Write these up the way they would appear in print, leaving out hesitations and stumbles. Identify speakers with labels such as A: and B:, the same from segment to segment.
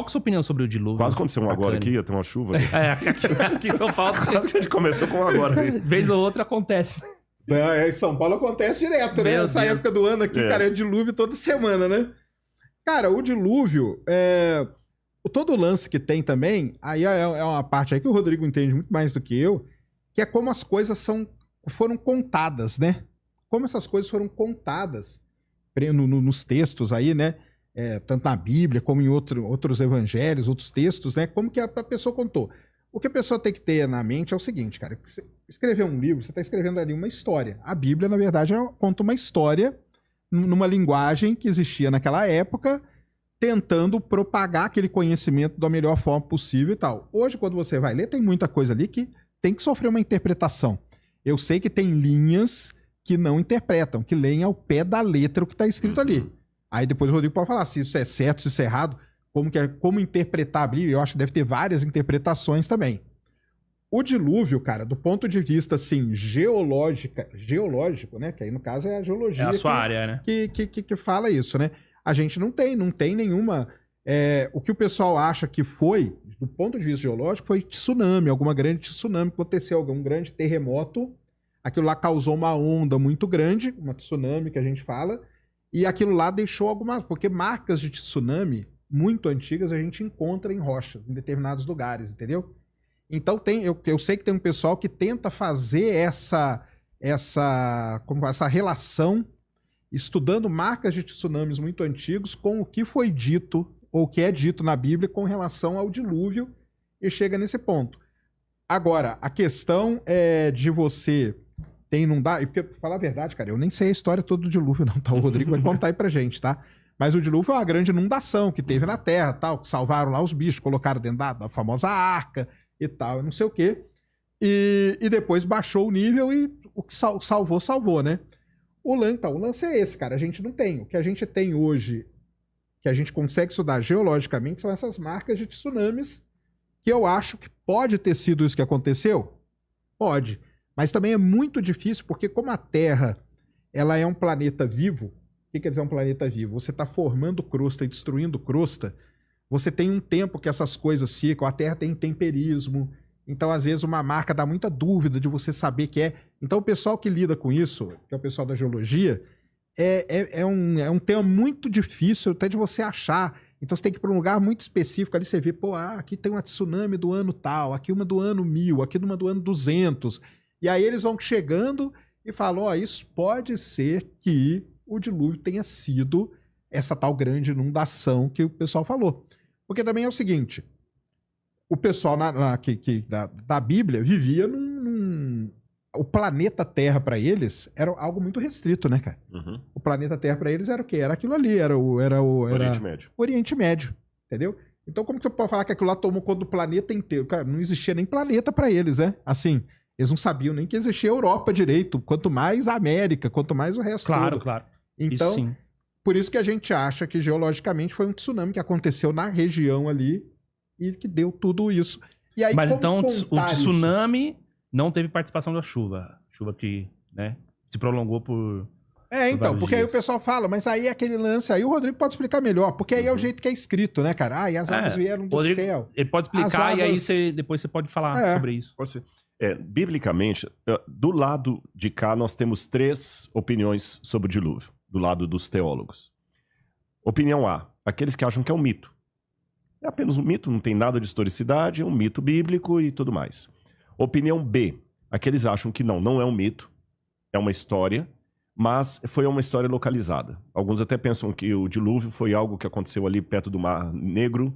A: que é a sua opinião sobre o dilúvio?
B: Quase aconteceu um agora aqui, ia ter uma chuva.
A: Aqui em São Paulo.
B: Quase a gente começou com um agora.
A: Vez ou outra acontece.
C: Em São Paulo acontece direto, né? Essa época do ano aqui, cara, é dilúvio toda semana, né? Cara, o dilúvio, todo o lance que tem também, aí é uma parte aí que o Rodrigo entende muito mais do que eu, que é como as coisas foram contadas, né? Como essas coisas foram contadas nos textos aí, né? Tanto na Bíblia como em outros evangelhos, outros textos, né? Como que a pessoa contou. O que a pessoa tem que ter na mente é o seguinte, cara. Você escrever um livro, você está escrevendo ali uma história. A Bíblia, na verdade, conta uma história numa linguagem que existia naquela época, tentando propagar aquele conhecimento da melhor forma possível e tal. Hoje, quando você vai ler, tem muita coisa ali que tem que sofrer uma interpretação. Eu sei que tem linhas que não interpretam, que leem ao pé da letra o que está escrito ali. Aí depois o Rodrigo pode falar se isso é certo, se isso é errado, como interpretar a Bíblia. Eu acho que deve ter várias interpretações também. O dilúvio, cara, do ponto de vista, assim, geológico, né? Que aí, no caso, é a geologia.
A: É a sua área, né?
C: Que fala isso, né? A gente não tem nenhuma... o que o pessoal acha que foi, do ponto de vista geológico, foi tsunami, alguma grande tsunami, aconteceu algum grande terremoto, aquilo lá causou uma onda muito grande, uma tsunami que a gente fala, e aquilo lá deixou algumas... Porque marcas de tsunami muito antigas a gente encontra em rochas, em determinados lugares, entendeu? Então eu sei que tem um pessoal que tenta fazer essa relação, estudando marcas de tsunamis muito antigos com o que foi dito, ou o que é dito na Bíblia com relação ao dilúvio, e chega nesse ponto. Agora, a questão é de você não dá... Porque, pra falar a verdade, cara, eu nem sei a história toda do dilúvio, não, tá? O Rodrigo vai contar aí pra gente, tá? Mas o dilúvio é uma grande inundação que teve na Terra, tal, que salvaram lá os bichos, colocaram dentro da famosa arca e tal, não sei o quê. E depois baixou o nível e o que salvou, né? O lance é esse, cara. A gente não tem. O que a gente tem hoje, que a gente consegue estudar geologicamente, são essas marcas de tsunamis, que eu acho que pode ter sido isso que aconteceu. Pode. Mas também é muito difícil, porque como a Terra ela é um planeta vivo, o que quer dizer um planeta vivo? Você está formando crosta e destruindo crosta, você tem um tempo que essas coisas ficam, a Terra tem temperismo, então às vezes uma marca dá muita dúvida de você saber que é. Então o pessoal que lida com isso, que é o pessoal da geologia, é um tema muito difícil até de você achar. Então você tem que ir para um lugar muito específico, ali você vê, aqui tem uma tsunami do ano tal, aqui uma do ano 1000, aqui uma do ano 200. E aí eles vão chegando e falam, isso pode ser que o dilúvio tenha sido essa tal grande inundação que o pessoal falou. Porque também é o seguinte, o pessoal da Bíblia vivia o planeta Terra para eles era algo muito restrito, né, cara? Uhum. O planeta Terra para eles era o quê? Era aquilo ali, era o
B: Oriente Médio.
C: Oriente Médio, entendeu? Então como que você pode falar que aquilo lá tomou conta do planeta inteiro? Cara, não existia nem planeta para eles, né? Assim, eles não sabiam nem que existia a Europa direito, quanto mais a América, quanto mais o resto todo. Claro. Então, isso, por isso que a gente acha que geologicamente foi um tsunami que aconteceu na região ali e que deu tudo isso. E aí,
A: mas então o tsunami não teve participação da chuva. Chuva que, né, se prolongou por...
C: então, porque dias. Aí o pessoal fala, mas aí aquele lance aí, o Rodrigo pode explicar melhor, porque aí é o jeito que é escrito, né, cara? E as águas vieram do
A: Rodrigo,
C: céu.
A: Ele pode explicar e aí depois você pode falar sobre isso.
B: Pode ser. Biblicamente, do lado de cá, nós temos 3 opiniões sobre o dilúvio, do lado dos teólogos. Opinião A, aqueles que acham que é um mito. É apenas um mito, não tem nada de historicidade, é um mito bíblico e tudo mais. Opinião B, aqueles acham que não é um mito, é uma história, mas foi uma história localizada. Alguns até pensam que o dilúvio foi algo que aconteceu ali perto do Mar Negro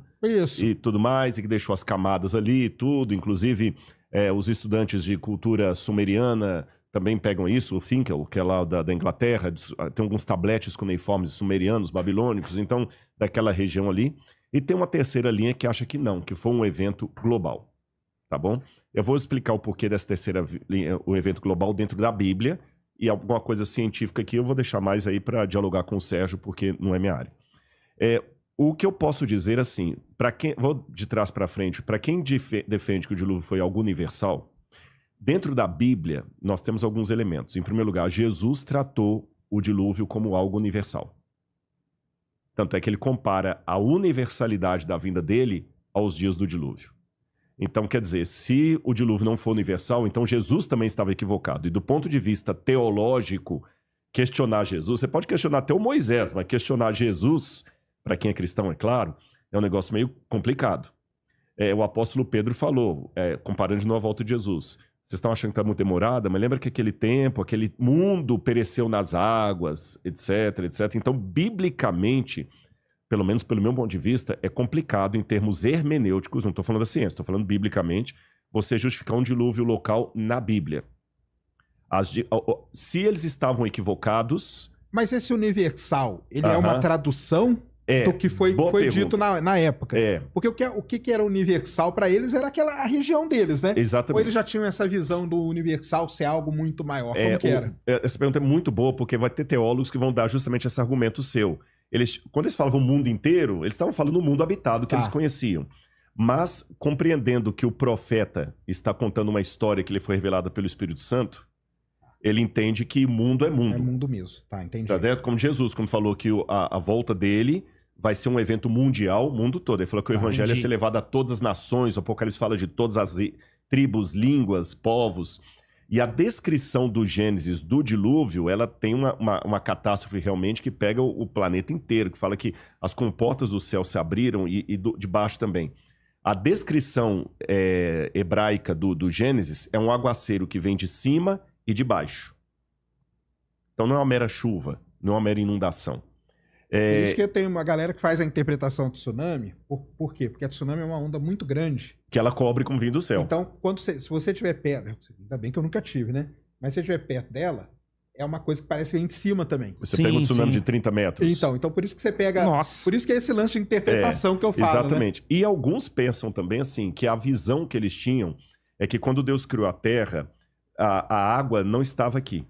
B: e tudo mais, e que deixou as camadas ali e tudo, inclusive... os estudantes de cultura sumeriana também pegam isso, o Finkel, que é lá da Inglaterra, tem alguns tabletes cuneiformes sumerianos, babilônicos, então, daquela região ali. E tem uma terceira linha que acha que não, que foi um evento global, tá bom? Eu vou explicar o porquê dessa terceira linha, o evento global dentro da Bíblia, e alguma coisa científica aqui eu vou deixar mais aí para dialogar com o Sérgio, porque não é minha área. O que eu posso dizer assim, vou de trás para frente, para quem defende que o dilúvio foi algo universal, dentro da Bíblia nós temos alguns elementos. Em primeiro lugar, Jesus tratou o dilúvio como algo universal. Tanto é que ele compara a universalidade da vinda dele aos dias do dilúvio. Então, quer dizer, se o dilúvio não for universal, então Jesus também estava equivocado. E do ponto de vista teológico, questionar Jesus, você pode questionar até o Moisés, mas questionar Jesus, para quem é cristão, é claro, é um negócio meio complicado. O apóstolo Pedro falou, comparando de novo a volta de Jesus, vocês estão achando que está muito demorada, mas lembra que aquele tempo, aquele mundo pereceu nas águas, etc, etc. Então, biblicamente, pelo menos pelo meu ponto de vista, é complicado em termos hermenêuticos, não estou falando da ciência, estou falando biblicamente, você justificar um dilúvio local na Bíblia. Se eles estavam equivocados...
C: Mas esse universal, ele é uma tradução do que foi dito na época? Porque o que era universal para eles era a região deles, né?
B: Exatamente.
C: Ou eles já tinham essa visão do universal ser algo muito maior? Como que era?
B: Essa pergunta é muito boa, porque vai ter teólogos que vão dar justamente esse argumento seu. Quando eles falavam o mundo inteiro, eles estavam falando o mundo habitado que eles conheciam. Mas, compreendendo que o profeta está contando uma história que lhe foi revelada pelo Espírito Santo, ele entende que mundo é mundo.
C: É mundo mesmo, tá, entendi.
B: Tá dentro? Como Jesus, quando falou que a volta dele vai ser um evento mundial, o mundo todo. Ele falou que o evangelho ia ser levado a todas as nações, o Apocalipse fala de todas as tribos, línguas, povos. E a descrição do Gênesis, do dilúvio, ela tem uma catástrofe realmente que pega o planeta inteiro, que fala que as comportas do céu se abriram e de baixo também. A descrição hebraica do Gênesis é um aguaceiro que vem de cima e de baixo. Então não é uma mera chuva, não é uma mera inundação.
C: Por isso que eu tenho uma galera que faz a interpretação do tsunami. Por quê? Porque a tsunami é uma onda muito grande.
B: Que ela cobre como vindo do céu.
C: Então, se você estiver perto... Ainda bem que eu nunca tive, né? Mas se você estiver perto dela, é uma coisa que parece vir de cima também.
B: Você pega um tsunami de 30 metros.
C: Então por isso que você pega...
A: Nossa.
C: Por isso que é esse lance de interpretação que eu falo,
B: exatamente.
C: Né?
B: E alguns pensam também assim, que a visão que eles tinham é que quando Deus criou a Terra, a água não estava aqui.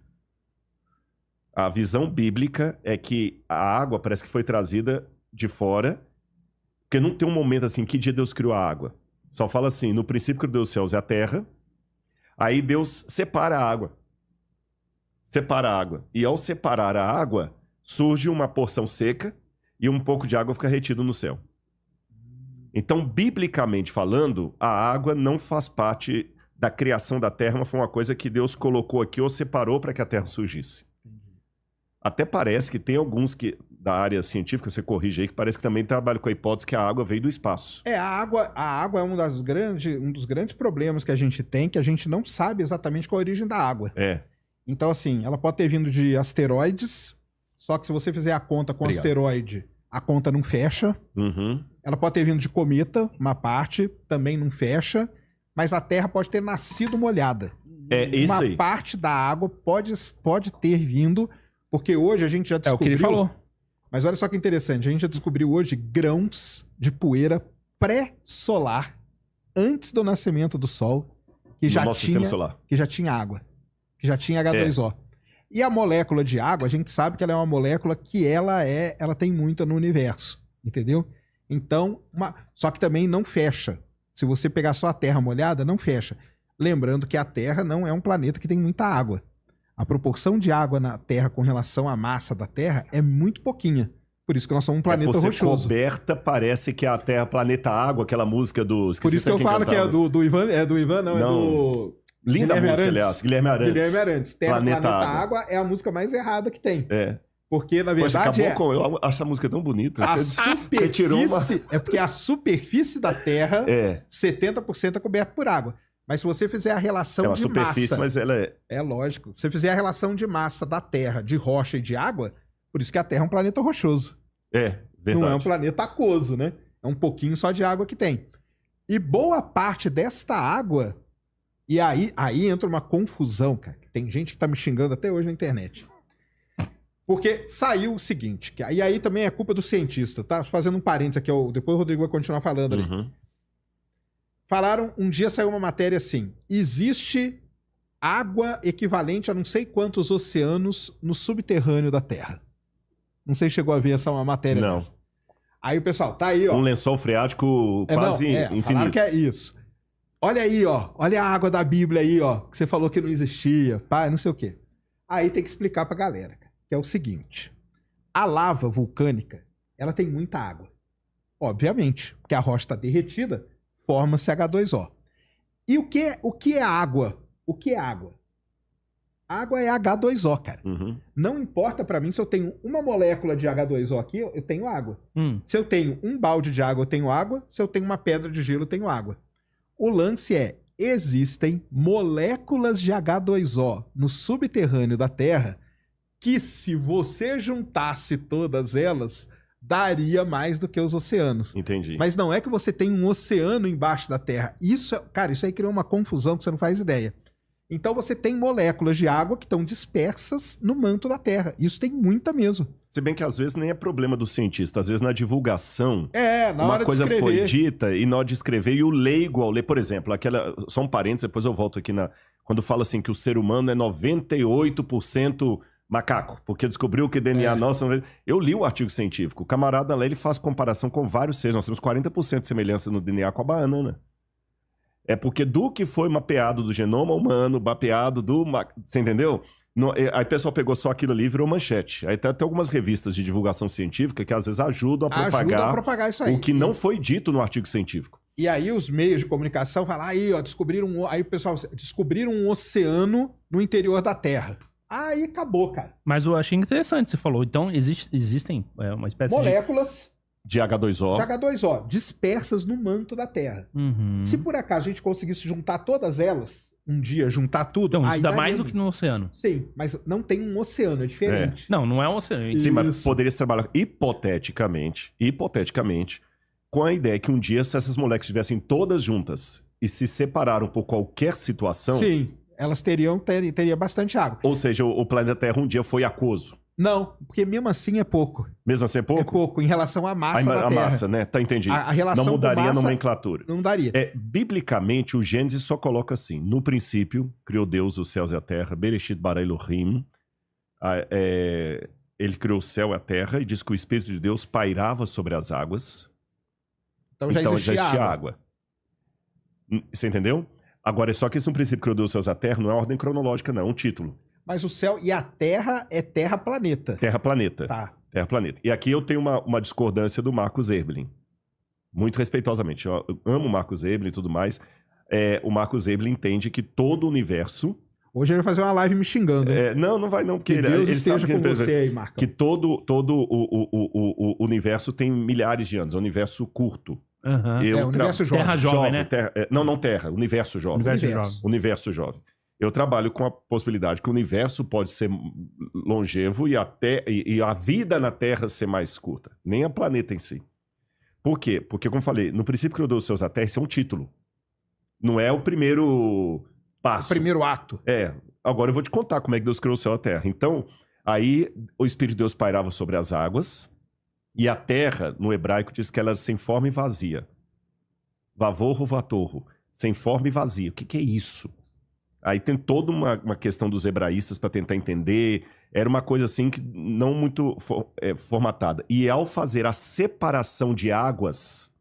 B: A visão bíblica é que a água parece que foi trazida de fora, porque não tem um momento assim, que dia Deus criou a água. Só fala assim, no princípio criou Deus os céus e a terra, aí Deus separa a água. Separa a água. E ao separar a água, surge uma porção seca e um pouco de água fica retido no céu. Então, biblicamente falando, a água não faz parte da criação da terra, mas foi uma coisa que Deus colocou aqui ou separou para que a terra surgisse. Até parece que tem alguns da área científica, você corrige aí, que parece que também trabalham com a hipótese que a água veio do espaço.
C: A água é um dos grandes problemas que a gente tem, que a gente não sabe exatamente qual a origem da água. Então, assim, ela pode ter vindo de asteroides, só que se você fizer a conta com asteroide, a conta não fecha. Ela pode ter vindo de cometa, uma parte, também não fecha. Mas a Terra pode ter nascido molhada.
B: Isso aí.
C: Uma parte da água pode ter vindo... Porque hoje a gente já descobriu...
A: É o que ele falou.
C: Mas olha só que interessante. A gente já descobriu hoje grãos de poeira pré-solar antes do nascimento do Sol que já tinha água. Que já tinha H2O. E a molécula de água, a gente sabe que ela é uma molécula que ela tem muita no universo. Entendeu? Então, só que também não fecha. Se você pegar só a Terra molhada, não fecha. Lembrando que a Terra não é um planeta que tem muita água. A proporção de água na Terra com relação à massa da Terra é muito pouquinha. Por isso que nós somos um planeta rochoso.
B: Coberta, parece que a Terra, planeta água, aquela música do...
C: Por isso que eu falo que é do Ivan... É do Ivan, não. É do...
B: Linda Guilherme música, aliás. Guilherme Arantes.
C: Terra, planeta água é a música mais errada que tem. Porque, na
B: verdade, eu acho a música tão bonita. Você tirou uma...
C: É porque a superfície da Terra, 70% é coberta por água. Mas se você fizer a relação de massa...
B: mas ela
C: é lógico. Se você fizer a relação de massa da Terra, de rocha e de água, por isso que a Terra é um planeta rochoso.
B: Verdade.
C: Não é um planeta aquoso, né? É um pouquinho só de água que tem. E boa parte desta água... E aí entra uma confusão, cara. Tem gente que tá me xingando até hoje na internet. Porque saiu o seguinte... E aí também é culpa do cientista, tá? Fazendo um parênteses aqui, depois o Rodrigo vai continuar falando ali. Falaram, um dia saiu uma matéria assim, existe água equivalente a não sei quantos oceanos no subterrâneo da Terra. Não sei se chegou a ver essa uma matéria dessa. Aí o pessoal, tá aí, ó.
B: Um lençol freático quase infinito. Falaram
C: que é isso. Olha aí, ó. Olha a água da Bíblia aí, ó. Que você falou que não existia. Pá, não sei o quê. Aí tem que explicar pra galera, que é o seguinte. A lava vulcânica, ela tem muita água. Obviamente, porque a rocha está derretida, forma-se H2O. E o que é água? O que é água? Água é H2O, cara.
B: Uhum.
C: Não importa pra mim se eu tenho uma molécula de H2O aqui, eu tenho água. Se eu tenho um balde de água, eu tenho água. Se eu tenho uma pedra de gelo, eu tenho água. O lance é, existem moléculas de H2O no subterrâneo da Terra que, se você juntasse todas elas, daria mais do que os oceanos.
B: Entendi.
C: Mas não é que você tem um oceano embaixo da Terra. Cara, isso aí criou uma confusão que você não faz ideia. Então você tem moléculas de água que estão dispersas no manto da Terra. Isso tem muita mesmo.
B: Se bem que às vezes nem é problema do cientista. Às vezes na divulgação,
C: Na
B: uma
C: hora
B: coisa
C: de
B: foi
C: escrever.
B: dita e na hora de escrever, e o leigo ao ler, por exemplo, só um parênteses, depois eu volto aqui quando fala assim que o ser humano é 98% macaco, porque descobriu que DNA nosso... Eu li o artigo científico. O camarada lá, ele faz comparação com vários seres. Nós temos 40% de semelhança no DNA com a banana. É porque do que foi mapeado do genoma humano, mapeado do... Você entendeu? Aí o pessoal pegou só aquilo ali e virou manchete. Aí tem até algumas revistas de divulgação científica que às vezes ajudam a propagar
C: isso aí.
B: o que não foi dito no artigo científico.
C: E aí os meios de comunicação falam, aí o pessoal, descobriram um oceano no interior da Terra. Aí acabou, cara.
A: Mas eu achei interessante, você falou. Então, existem uma espécie
C: moléculas
B: de H2O.
C: De H2O, dispersas no manto da Terra. Se por acaso a gente conseguisse juntar todas elas, um dia juntar tudo...
A: Então, isso dá mais do que no oceano.
C: Sim, mas não tem um oceano, é diferente.
A: Não é um oceano.
B: Sim, mas poderia se trabalhar hipoteticamente, com a ideia que um dia, se essas moléculas estivessem todas juntas e se separaram por qualquer situação...
C: Sim, elas teria bastante água.
B: Ou seja, o planeta Terra um dia foi aquoso.
C: Não, porque mesmo assim é pouco.
B: Mesmo assim é pouco?
C: É pouco, em relação à massa da Terra.
B: A massa, né? Tá entendido.
C: A relação
B: não mudaria
C: massa,
B: a nomenclatura.
C: Não daria.
B: Biblicamente, o Gênesis só coloca assim: no princípio, criou Deus os céus e a terra, Bereshit bara Elohim. Ele criou o céu e a terra e diz que o Espírito de Deus pairava sobre as águas.
C: Então já existia
B: água. Você entendeu? Agora, é só que isso no princípio criou Deus os céus e a terra, não é ordem cronológica, não, é um título.
C: Mas o céu e a Terra é Terra-planeta.
B: Terra-planeta.
C: Tá.
B: Terra-planeta. E aqui eu tenho uma discordância do Marcos Eberlin. Muito respeitosamente. Eu amo o Marcos Eberlin e tudo mais. O Marcos Eberlin entende que todo o universo...
C: Hoje ele vai fazer uma live me xingando.
B: Não vai não. Porque
C: que Deus
B: ele
C: esteja
B: sabe
C: com você aí, Marcos.
B: Que todo o universo tem milhares de anos. É um universo curto.
C: Uhum. Universo jovem.
A: Terra jovem, né?
B: Não terra. Universo jovem. Universo jovem. Eu trabalho com a possibilidade que o universo pode ser longevo e a vida na Terra ser mais curta. Nem a planeta em si. Por quê? Porque, como eu falei, no princípio criou Deus os céus e a terra, isso é um título. Não é o primeiro passo.
C: O primeiro ato.
B: Agora eu vou te contar como é que Deus criou o céu e a terra. Então, aí o Espírito de Deus pairava sobre as águas e a terra, no hebraico, diz que ela era sem forma e vazia. Vavorro, vatorro. Sem forma e vazia. O que é isso? Aí tem toda uma questão dos hebraístas para tentar entender. Era uma coisa assim que não muito formatada. E ao fazer a separação de águas,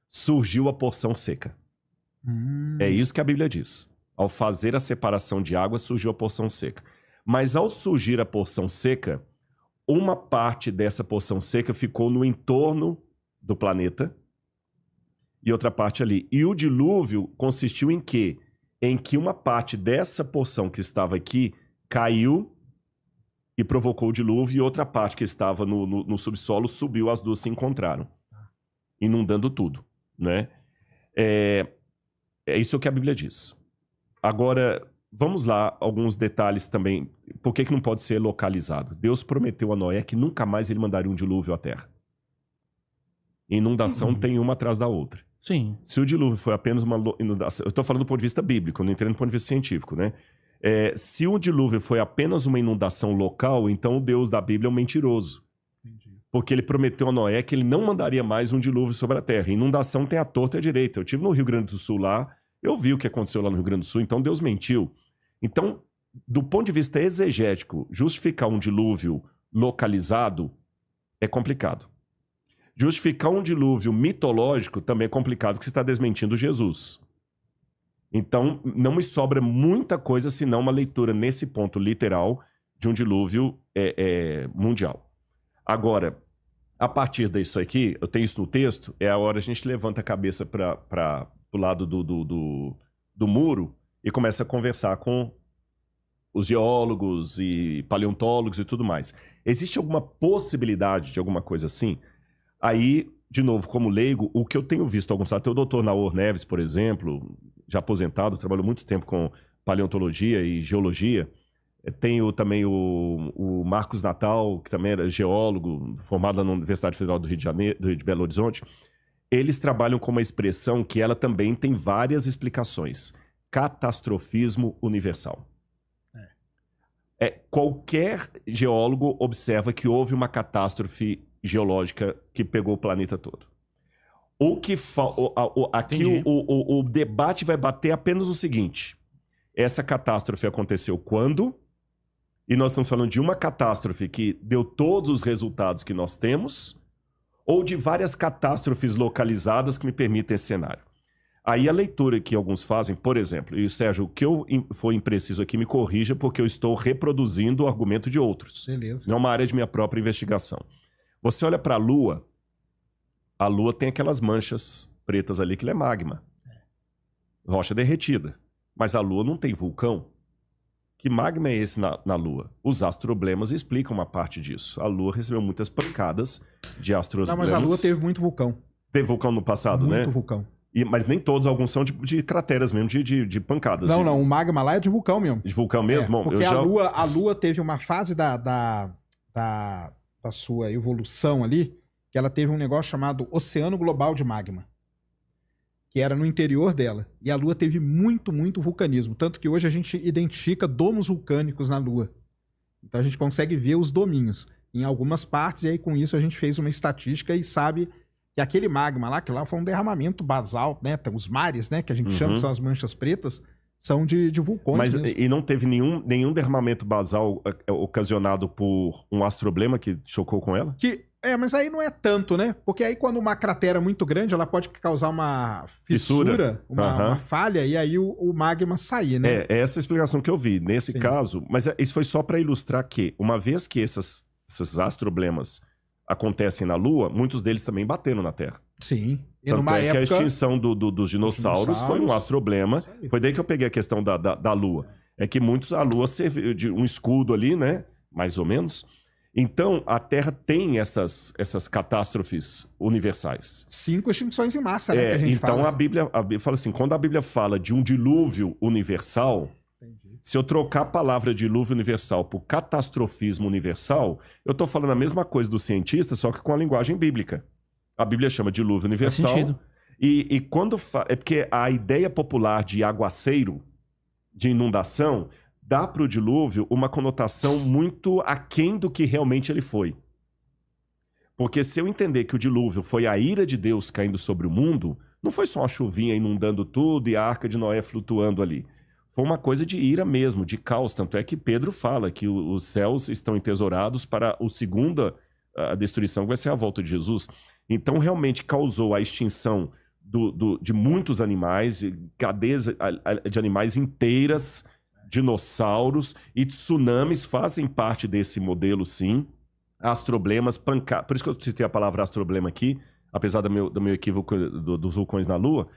B: surgiu a porção seca. É isso que a Bíblia diz. Ao fazer a separação de águas, surgiu a porção seca. Mas ao surgir a porção seca, uma parte dessa porção seca ficou no entorno do planeta e outra parte ali. E o dilúvio consistiu em quê? Em que uma parte dessa porção que estava aqui caiu e provocou o dilúvio, e outra parte que estava no subsolo subiu, as duas se encontraram, inundando tudo, né? É isso que a Bíblia diz. Agora, vamos lá, alguns detalhes também. Por que não pode ser localizado? Deus prometeu a Noé que nunca mais ele mandaria um dilúvio à terra. Inundação tem uma atrás da outra.
A: Sim.
B: Se o dilúvio foi apenas uma inundação... Eu estou falando do ponto de vista bíblico, não entendo do ponto de vista científico, né? Se o dilúvio foi apenas uma inundação local, então o Deus da Bíblia é um mentiroso. Entendi. Porque ele prometeu a Noé que ele não mandaria mais um dilúvio sobre a terra. Inundação tem a torta e a direita. Eu estive no Rio Grande do Sul lá, eu vi o que aconteceu lá no Rio Grande do Sul, então Deus mentiu. Então, do ponto de vista exegético, justificar um dilúvio localizado é complicado. Justificar um dilúvio mitológico também é complicado, porque você está desmentindo Jesus. Então, não me sobra muita coisa senão uma leitura nesse ponto literal de um dilúvio mundial. Agora, A partir disso aqui, eu tenho isso no texto, é a hora a gente levanta a cabeça para o lado do muro e começa a conversar com os geólogos e paleontólogos e tudo mais. Existe alguma possibilidade de alguma coisa assim? Aí, de novo, como leigo, o que eu tenho visto alguns... Até o doutor Naor Neves, por exemplo, já aposentado, trabalhou muito tempo com paleontologia e geologia. Tenho também o Marcos Natal, que também era geólogo, formado lá na Universidade Federal do Rio de Janeiro, do Rio de Belo Horizonte. Eles trabalham com uma expressão que ela também tem várias explicações. Catastrofismo universal. Qualquer geólogo observa que houve uma catástrofe geológica que pegou o planeta todo. Aqui o debate vai bater apenas o seguinte: essa catástrofe aconteceu quando? E nós estamos falando de uma catástrofe que deu todos os resultados que nós temos, ou de várias catástrofes localizadas que me permitem esse cenário. Aí a leitura que alguns fazem, por exemplo, e Sérgio, o que eu for impreciso aqui me corrija, porque eu estou reproduzindo o argumento de outros.
C: Beleza.
B: Não é uma área de minha própria investigação. Você olha para a Lua tem aquelas manchas pretas ali que é magma. Rocha derretida. Mas a Lua não tem vulcão. Que magma é esse na Lua? Os astroblemas explicam uma parte disso. A Lua recebeu muitas pancadas de astroblemas.
C: Não, mas a Lua teve muito vulcão.
B: Teve vulcão no passado, né?
C: Muito vulcão.
B: Mas nem todos, alguns são de crateras mesmo, de pancadas.
C: Não, o magma lá é de vulcão mesmo.
B: De vulcão mesmo?
C: Porque a Lua teve uma fase da sua evolução ali, que ela teve um negócio chamado Oceano Global de Magma, que era no interior dela. E a Lua teve muito vulcanismo. Tanto que hoje a gente identifica domos vulcânicos na Lua. Então a gente consegue ver os dominhos em algumas partes, e aí com isso a gente fez uma estatística e sabe que aquele magma lá, que lá foi um derramamento basal, né? Os mares, né? Que a gente chama, que são as manchas pretas, são de vulcões.
B: Mas
C: mesmo.
B: E não teve nenhum derramamento basal ocasionado por um astroblema que chocou com ela?
C: Mas aí não é tanto, né? Porque aí quando uma cratera muito grande, ela pode causar uma fissura, uma falha, e aí o magma sair, né?
B: É essa a explicação que eu vi. Nesse caso, mas isso foi só para ilustrar que, uma vez que esses astroblemas acontecem na Lua, muitos deles também bateram na Terra.
C: Sim. E
B: tanto
C: numa época...
B: que a extinção dos dinossauros foi um astroblema. Foi daí que eu peguei a questão da Lua. É que a Lua serviu de um escudo ali, né? Mais ou menos. Então, a Terra tem essas catástrofes universais.
C: 5 extinções em massa, né? Que a gente
B: então,
C: fala.
B: a Bíblia fala assim, quando a Bíblia fala de um dilúvio universal... Se eu trocar a palavra dilúvio universal por catastrofismo universal, eu estou falando a mesma coisa do cientista, só que com a linguagem bíblica. A Bíblia chama dilúvio universal.
A: Faz sentido.
B: E quando... É porque a ideia popular de aguaceiro, de inundação, dá para o dilúvio uma conotação muito aquém do que realmente ele foi. Porque se eu entender que o dilúvio foi a ira de Deus caindo sobre o mundo, não foi só uma chuvinha inundando tudo e a arca de Noé flutuando ali. Foi uma coisa de ira mesmo, de caos. Tanto é que Pedro fala que os céus estão entesourados para a destruição, que vai ser a volta de Jesus. Então, realmente causou a extinção de muitos animais, cadeias de animais inteiras, dinossauros, e tsunamis fazem parte desse modelo, sim. Astroblemas, pancadas. Por isso que eu citei a palavra astroblema aqui, apesar do meu equívoco dos vulcões na Lua,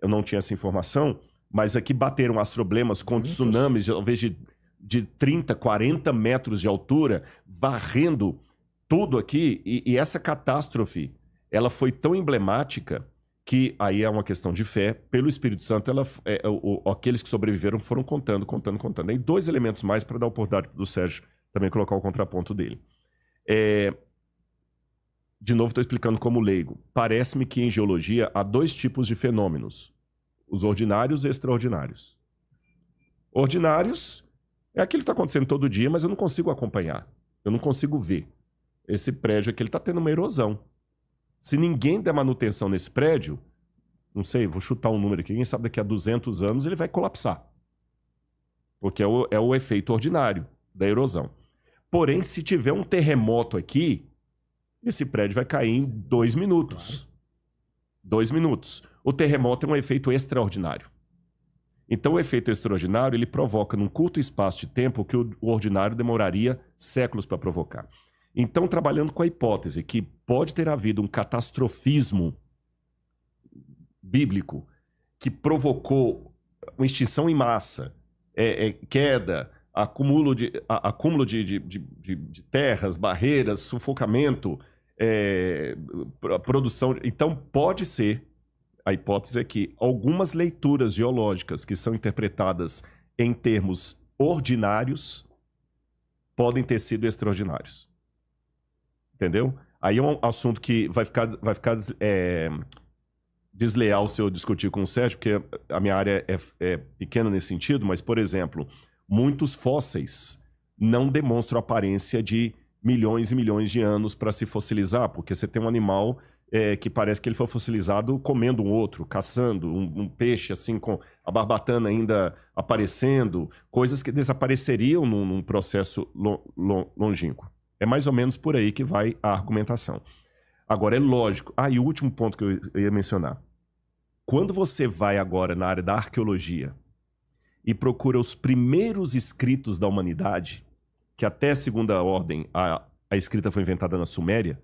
B: eu não tinha essa informação. Mas aqui bateram astroblemas com tsunamis, talvez de 30, 40 metros de altura, varrendo tudo aqui. E essa catástrofe, ela foi tão emblemática que, aí é uma questão de fé, pelo Espírito Santo, aqueles que sobreviveram foram contando. Aí 2 elementos mais para dar a oportunidade do Sérgio também colocar o contraponto dele. De novo, estou explicando como leigo. Parece-me que em geologia há 2 tipos de fenômenos. Os ordinários e extraordinários. Ordinários é aquilo que está acontecendo todo dia, mas eu não consigo acompanhar. Eu não consigo ver. Esse prédio aqui está tendo uma erosão. Se ninguém der manutenção nesse prédio, não sei, vou chutar um número aqui, quem sabe daqui a 200 anos ele vai colapsar. Porque é o efeito ordinário da erosão. Porém, se tiver um terremoto aqui, esse prédio vai cair em 2 minutos. Claro. 2 minutos. O terremoto é um efeito extraordinário. Então, o efeito extraordinário, ele provoca num curto espaço de tempo que o ordinário demoraria séculos para provocar. Então, trabalhando com a hipótese que pode ter havido um catastrofismo bíblico que provocou uma extinção em massa, queda, acúmulo de terras, barreiras, sufocamento, produção. Então, pode ser, a hipótese é que algumas leituras geológicas que são interpretadas em termos ordinários podem ter sido extraordinários. Entendeu? Aí é um assunto que vai ficar desleal se eu discutir com o Sérgio, porque a minha área é pequena nesse sentido, mas, por exemplo, muitos fósseis não demonstram aparência de milhões e milhões de anos para se fossilizar, porque você tem um animal que parece que ele foi fossilizado comendo um outro, caçando, um peixe assim com a barbatana ainda aparecendo, coisas que desapareceriam num processo longínquo. É mais ou menos por aí que vai a argumentação. Agora, é lógico. E o último ponto que eu ia mencionar. Quando você vai agora na área da arqueologia e procura os primeiros escritos da humanidade, que até a segunda ordem, a escrita foi inventada na Suméria,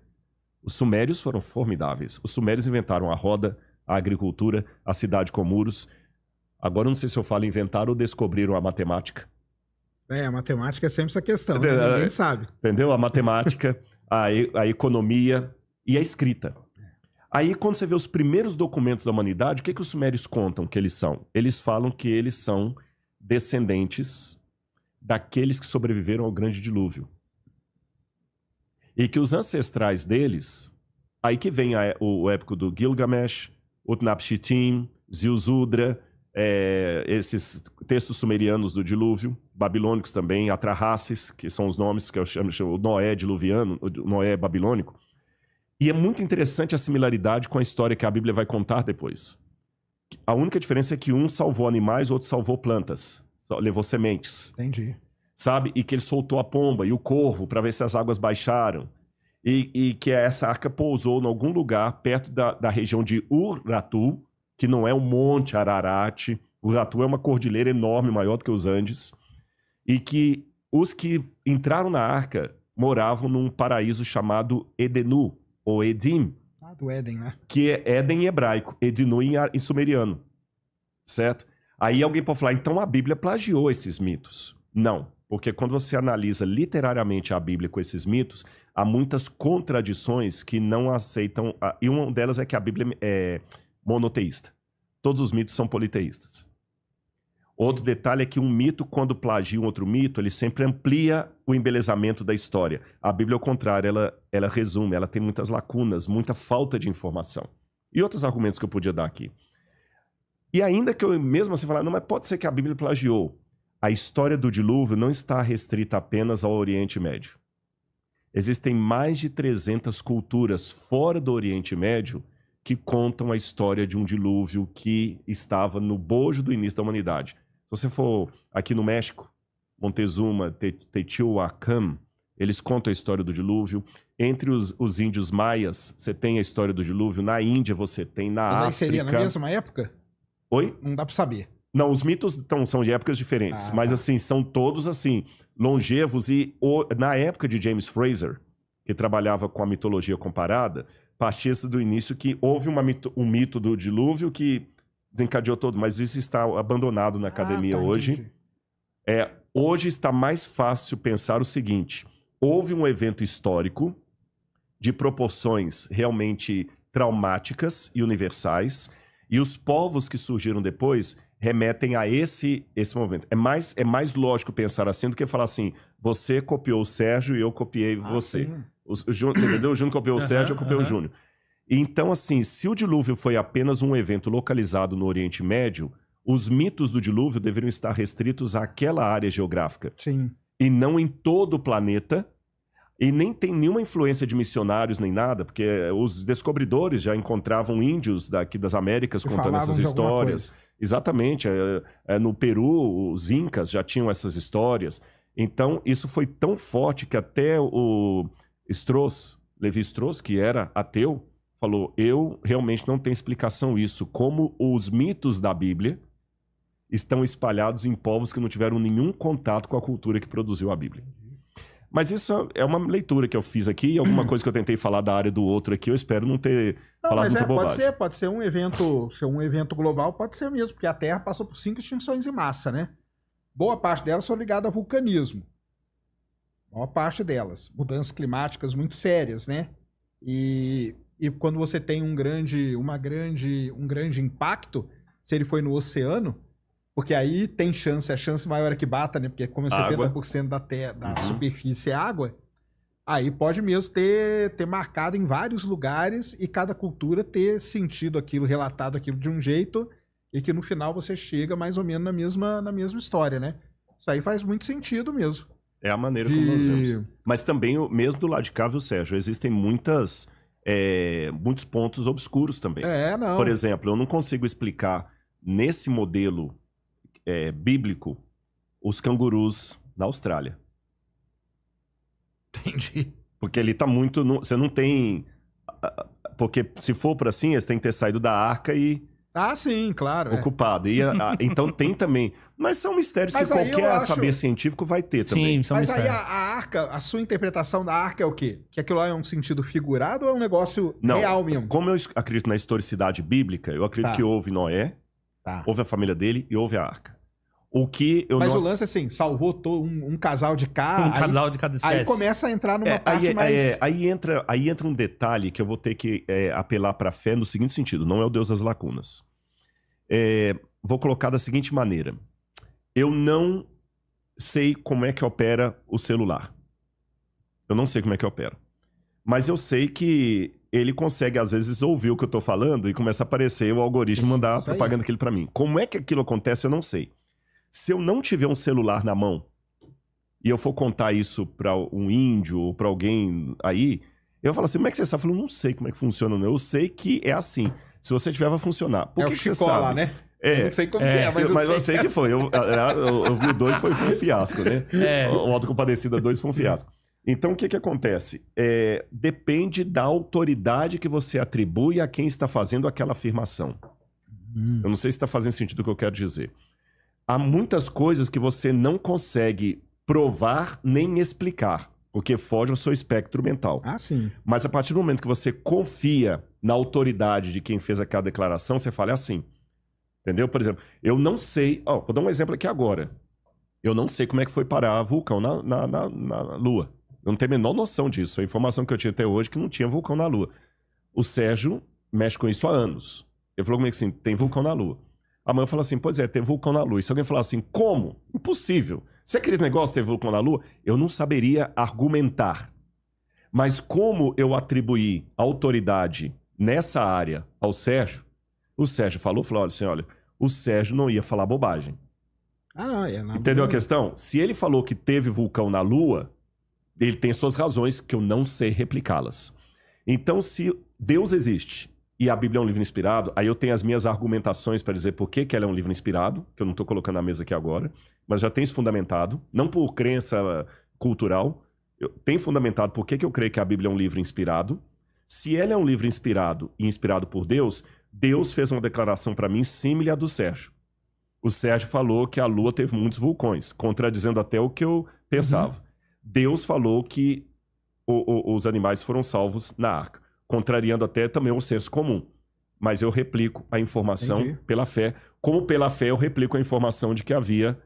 B: os sumérios foram formidáveis. Os sumérios inventaram a roda, a agricultura, a cidade com muros. Agora, não sei se eu falo inventaram ou descobriram a matemática.
C: A matemática é sempre essa questão, né? Ninguém sabe.
B: Entendeu? A matemática, a economia e a escrita. Aí, quando você vê os primeiros documentos da humanidade, o que os sumérios contam que eles são? Eles falam que eles são descendentes daqueles que sobreviveram ao grande dilúvio. E que os ancestrais deles, aí que vem o épico do Gilgamesh, Utnapishtim, Ziusudra, esses textos sumerianos do dilúvio, babilônicos também, Atrahasis, que são os nomes que eu chamo o Noé diluviano, o Noé babilônico. E é muito interessante a similaridade com a história que a Bíblia vai contar depois. A única diferença é que um salvou animais, o outro salvou plantas, levou sementes.
C: Entendi.
B: Sabe? E que ele soltou a pomba e o corvo para ver se as águas baixaram. E que essa arca pousou em algum lugar perto da região de Urartu, que não é o Monte Ararat. Urartu é uma cordilheira enorme, maior do que os Andes. E que os que entraram na arca moravam num paraíso chamado Edenu, ou Edim.
C: Do Éden, né?
B: Que é Éden em hebraico, Edenu em sumeriano. Certo? Aí alguém pode falar, então a Bíblia plagiou esses mitos. Não, porque quando você analisa literariamente a Bíblia com esses mitos, há muitas contradições que não aceitam... E uma delas é que a Bíblia é monoteísta. Todos os mitos são politeístas. Outro detalhe é que um mito, quando plagia um outro mito, ele sempre amplia o embelezamento da história. A Bíblia, ao contrário, ela resume, ela tem muitas lacunas, muita falta de informação. E outros argumentos que eu podia dar aqui. E ainda que eu mesmo assim falar, não, mas pode ser que a Bíblia plagiou. A história do dilúvio não está restrita apenas ao Oriente Médio. Existem mais de 300 culturas fora do Oriente Médio que contam a história de um dilúvio que estava no bojo do início da humanidade. Se você for aqui no México, Montezuma, Teotihuacan, eles contam a história do dilúvio. Entre os índios maias, você tem a história do dilúvio. Na Índia, você tem, na África...
C: Mas aí seria na mesma época?
B: Oi?
C: Não dá pra saber.
B: Não, os mitos são de épocas diferentes, mas assim, são todos assim, longevos e na época de James Frazer, que trabalhava com a mitologia comparada, partia do início que houve um mito do dilúvio que desencadeou todo, mas isso está abandonado na academia hoje. Hoje está mais fácil pensar o seguinte, houve um evento histórico de proporções realmente traumáticas e universais, e os povos que surgiram depois remetem a esse momento. É mais lógico pensar assim do que falar assim, você copiou o Sérgio e eu copiei você. Você entendeu? O Júnior copiou o Sérgio, eu copiei o Júnior. Então, assim, se o dilúvio foi apenas um evento localizado no Oriente Médio, os mitos do dilúvio deveriam estar restritos àquela área geográfica.
C: Sim.
B: E não em todo o planeta. E nem tem nenhuma influência de missionários nem nada, porque os descobridores já encontravam índios daqui das Américas contando essas histórias. Exatamente. No Peru, os incas já tinham essas histórias. Então, isso foi tão forte que até o Levi Strauss, que era ateu, falou, eu realmente não tenho explicação isso. Como os mitos da Bíblia estão espalhados em povos que não tiveram nenhum contato com a cultura que produziu a Bíblia. Mas isso é uma leitura que eu fiz aqui, e alguma coisa que eu tentei falar da área do outro aqui, eu espero não ter falado muita bobagem.
C: Pode ser um evento global, pode ser mesmo, porque a Terra passou por 5 extinções em massa, né? Boa parte delas são ligadas ao vulcanismo. Boa parte delas. Mudanças climáticas muito sérias, né? E quando você tem um grande impacto, se ele foi no oceano, porque aí tem chance, a chance maior é que bata, né? Porque como é 70% da superfície é água, aí pode mesmo ter marcado em vários lugares e cada cultura ter sentido aquilo, relatado aquilo de um jeito e que no final você chega mais ou menos na mesma história, né? Isso aí faz muito sentido mesmo.
B: É a maneira como nós vemos. Mas também, mesmo do lado de cá, viu, Sérgio, existem muitos pontos obscuros também.
C: Não.
B: Por exemplo, eu não consigo explicar nesse modelo bíblico os cangurus na Austrália.
C: Entendi.
B: Porque ele tá muito... Você não tem... Porque se for por assim, eles têm que ter saído da arca e...
C: Ah, sim, claro.
B: Ocupado. Então tem também... Mas são mistérios que qualquer saber científico vai ter também.
A: Sim, são
C: Mas
A: mistérios.
C: aí a arca, a sua interpretação da arca é o quê? Que aquilo lá é um sentido figurado ou é um negócio real mesmo?
B: Como eu acredito na historicidade bíblica, eu acredito que houve Noé, houve a família dele e houve a arca. O lance
C: é assim, salvou um casal de cá.
A: Casal de cada espécie.
C: Aí começa a entrar numa parte mais...
B: Aí entra um detalhe que eu vou ter que apelar para a fé no seguinte sentido. Não é o Deus das lacunas. Vou colocar da seguinte maneira. Eu não sei como é que opera o celular. Eu não sei como é que opera. Mas eu sei que ele consegue, às vezes, ouvir o que eu tô falando e começa a aparecer o algoritmo mandar a propaganda daquilo para mim. Como é que aquilo acontece, eu não sei. Se eu não tiver um celular na mão e eu for contar isso para um índio ou para alguém aí, eu falo assim, como é que você sabe? Eu falo, não sei como é que funciona, não. Eu sei que é assim. Se você tiver, vai funcionar. Por que você sabe?
C: Lá, né? Eu não sei como é, mas
B: eu sei que foi. Eu vi o 2, foi um fiasco, né? O Autocompadecida 2 foi um fiasco. Então, o que acontece? Depende da autoridade que você atribui a quem está fazendo aquela afirmação. Eu não sei se está fazendo sentido o que eu quero dizer. Há muitas coisas que você não consegue provar nem explicar, porque foge ao seu espectro mental.
C: Ah, sim.
B: Mas a partir do momento que você confia na autoridade de quem fez aquela declaração, você fala assim. Entendeu? Por exemplo, eu não sei... vou dar um exemplo aqui agora. Eu não sei como é que foi parar vulcão na Lua. Eu não tenho a menor noção disso. A informação que eu tinha até hoje é que não tinha vulcão na Lua. O Sérgio mexe com isso há anos. Ele falou comigo assim, tem vulcão na Lua. Amanhã eu falo assim, pois é, tem vulcão na Lua. E se alguém falar assim, como? Impossível. Se aquele negócio tem vulcão na Lua, eu não saberia argumentar. Mas como eu atribuí autoridade nessa área ao Sérgio, o Sérgio falou assim, olha, o Sérgio não ia falar bobagem. Entendeu a questão? Se ele falou que teve vulcão na Lua, ele tem suas razões que eu não sei replicá-las. Então, se Deus existe e a Bíblia é um livro inspirado, aí eu tenho as minhas argumentações para dizer por que ela é um livro inspirado, que eu não estou colocando na mesa aqui agora, mas já tenho isso fundamentado, não por crença cultural, eu tenho fundamentado por que eu creio que a Bíblia é um livro inspirado. Se ela é um livro inspirado e inspirado por Deus, Deus fez uma declaração para mim similar à do Sérgio. O Sérgio falou que a Lua teve muitos vulcões, contradizendo até o que eu pensava. Deus falou que os animais foram salvos na arca, contrariando até também o senso comum. Mas eu replico a informação pela fé. Como pela fé eu replico a informação de que havia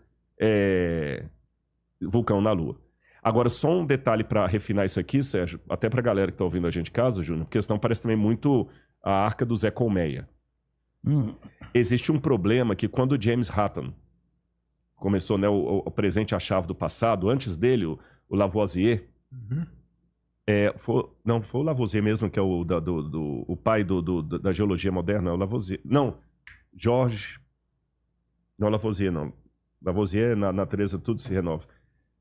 B: vulcão na Lua. Agora, só um detalhe para refinar isso aqui, Sérgio, até para a galera que está ouvindo a gente em casa, Júnior, porque senão parece também muito a arca do Zé Colmeia. Existe um problema que quando James Hutton começou, né, o presente a chave do passado, antes dele, o Lavoisier, foi o Lavoisier mesmo, que é o pai da geologia moderna, o Lavoisier. Não, Jorge... Não, Lavoisier não. Lavoisier, na natureza, tudo se renova.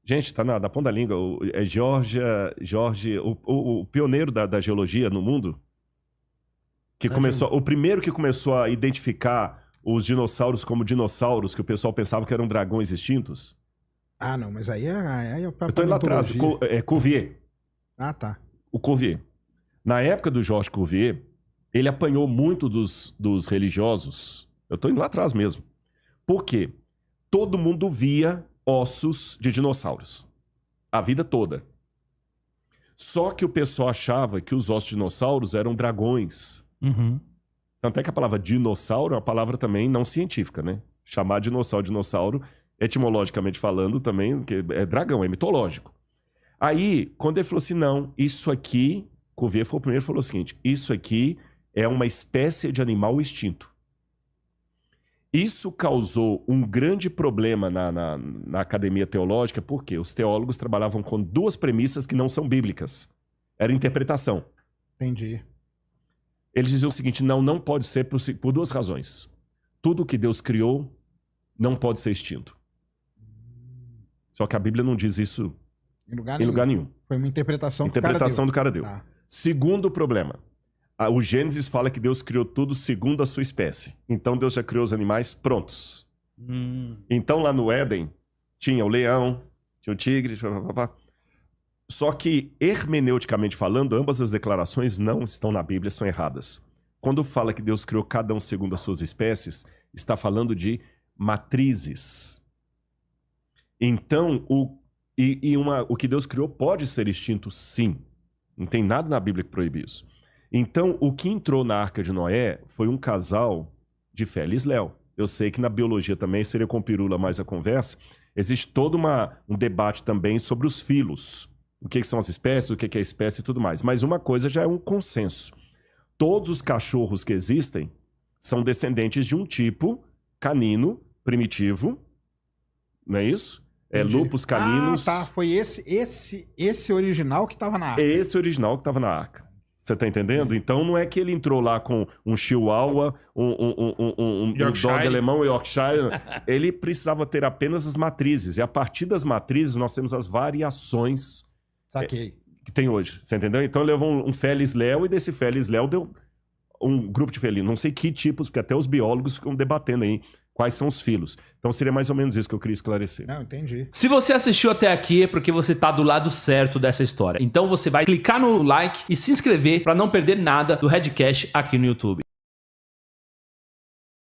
B: Gente, tá na ponta da língua. É Jorge, o pioneiro da geologia no mundo, que o primeiro que começou a identificar os dinossauros como dinossauros, que o pessoal pensava que eram dragões extintos.
C: Ah, não, mas aí é
B: eu tô indo lá atrás. Cuvier.
C: Ah, tá.
B: O Cuvier. Na época do Georges Cuvier, ele apanhou muito dos religiosos. Eu tô indo lá atrás mesmo. Por quê? Todo mundo via ossos de dinossauros. A vida toda. Só que o pessoal achava que os ossos de dinossauros eram dragões.
A: Uhum.
B: Tanto é que a palavra dinossauro é uma palavra também não científica, né? Chamar dinossauro, etimologicamente falando também, que é dragão, é mitológico. Aí, quando ele falou assim, não, isso aqui, Cuvier foi o primeiro que falou o seguinte, isso aqui é uma espécie de animal extinto. Isso causou um grande problema na academia teológica, porque os teólogos trabalhavam com duas premissas que não são bíblicas. Era interpretação.
C: Entendi.
B: Eles diziam o seguinte, não pode ser por duas razões. Tudo que Deus criou não pode ser extinto. Só que a Bíblia não diz isso
C: Em lugar
B: nenhum.
C: Foi uma interpretação
B: Interpretação do cara deu.
C: Tá.
B: Segundo problema. O Gênesis fala que Deus criou tudo segundo a sua espécie. Então Deus já criou os animais prontos. Então lá no Éden tinha o leão, tinha o tigre, só que hermeneuticamente falando, ambas as declarações não estão na Bíblia, são erradas. Quando fala que Deus criou cada um segundo as suas espécies, está falando de matrizes. Então, o que Deus criou pode ser extinto, sim. Não tem nada na Bíblia que proíbe isso. Então, o que entrou na Arca de Noé foi um casal de Félix Léo. Eu sei que na biologia também, seria com Pirula mais a conversa, existe todo um debate também sobre os filos. O que são as espécies, o que é espécie e tudo mais. Mas uma coisa já é um consenso. Todos os cachorros que existem são descendentes de um tipo canino, primitivo, não é isso?
C: Entendi.
B: Lupus caninos.
C: Ah, tá. Foi esse original que estava na arca.
B: É esse original que estava na arca. Você tá entendendo? Então não é que ele entrou lá com um chihuahua, um dog alemão, Yorkshire. Ele precisava ter apenas as matrizes. E a partir das matrizes nós temos as variações que tem hoje. Você entendeu? Então ele levou um Félix Léo e desse Félix Léo deu um grupo de felinos. Não sei que tipos, porque até os biólogos ficam debatendo aí quais são os filos. Então seria mais ou menos isso que eu queria esclarecer.
C: Não, entendi.
D: Se você assistiu até aqui é porque você tá do lado certo dessa história. Então você vai clicar no like e se inscrever para não perder nada do Redcast aqui no YouTube.